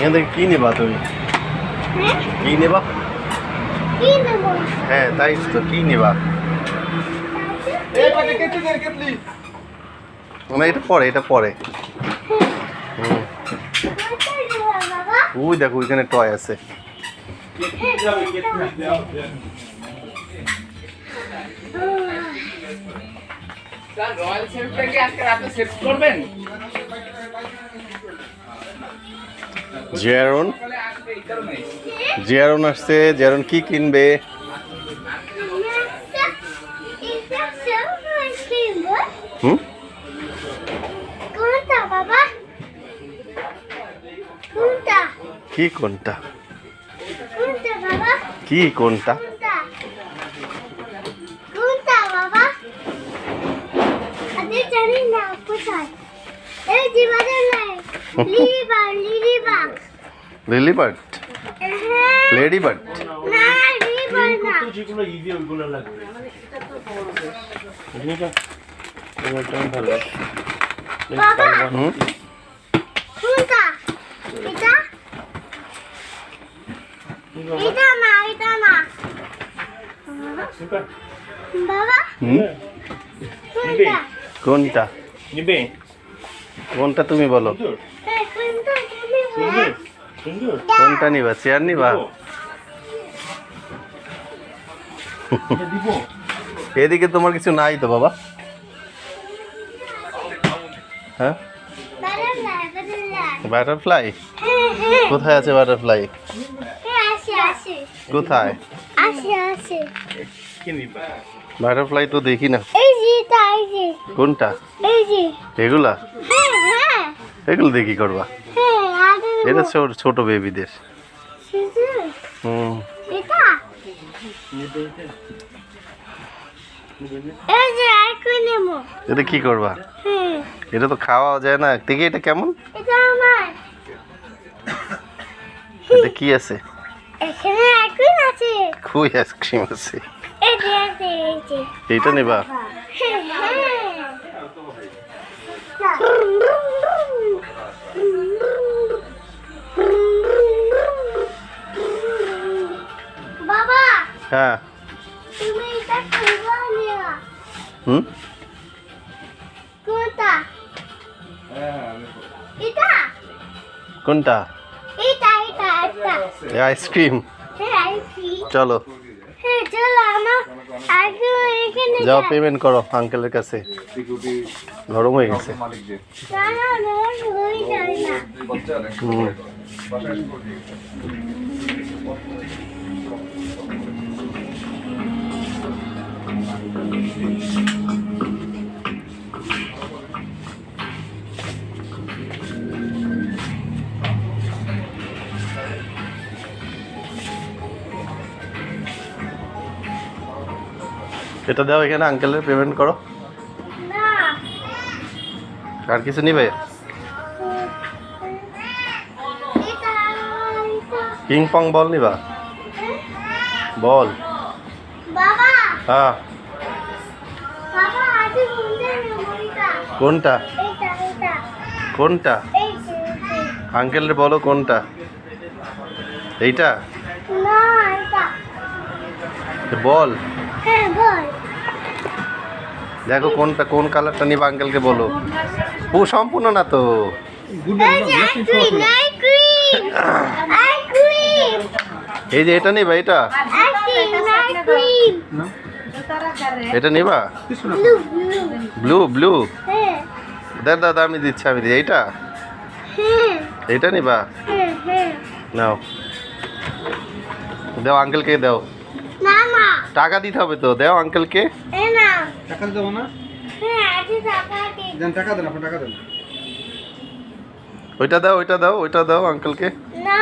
এখান থেকে কি নেবা তুমি? কি নেবা? হ্যাঁ তাই তো, কি নেবা? না এটা পরে, এটা পরে। ওই দেখো ওইখানে টয় আছে। জিয়ারন আসছে। জিয়ারন কি কিনবে? হুম, কি কোনটা? কি কোনটা? Lily bird, lady bird. কোনটা নিবে? কোনটা তুমি বলো? কোনটা নিবা? চেয়ার নিবা? এদিকে তোমার কিছু নাই তো বাবা? হ্যাঁ, বাটারফ্লাই কোথায় আছে? বাটারফ্লাই কোথায়? বাটারফ্লাই তো দেখি না। কোনটা? এগুলা? এগুলো দিয়ে কি করবা? এটা ছোট বেবিদের। এটা কি করবা? এটা তো খাওয়া যায় না। দেখি এটা কেমন? এটা কি আছে? কই আইসক্রিম আছে? এইটা নেবা? হ্যাঁ। হুম, কোনটা? আইসক্রিম। চলো যাও, পেমেন্ট করো আঙ্কেলের কাছে। গরম হয়ে গেছে। এটা দাও, এখানে আঙ্কেলের পেমেন্ট করো। আর কিছু নিবে? পিং পং বল নিবা? বল। হ্যাঁ, কোনটা? কোনটা? আঙ্কেলের বলো কোনটা? এইটা বল। দেখো কোনটা, কোন কালারটা নিবা আঙ্কেলকে বলো। ও সম্পূর্ণ না তো। এই যে এটা নিবা, এটা এটা নিবা? ব্লু ব্লু দাদা আমি দিচ্ছি, আমি দিই। এইটা এইটা নিবা? নাও, দাও আঙ্কেলকে দাও। টাকা দিতে হবে তো, দাও আঙ্কেলকে। টাকা দেবো না? টাকা দেন, টাকা দেন। ওইটা দাও, ওইটা দাও, ওইটা দাও আঙ্কেলকে। না।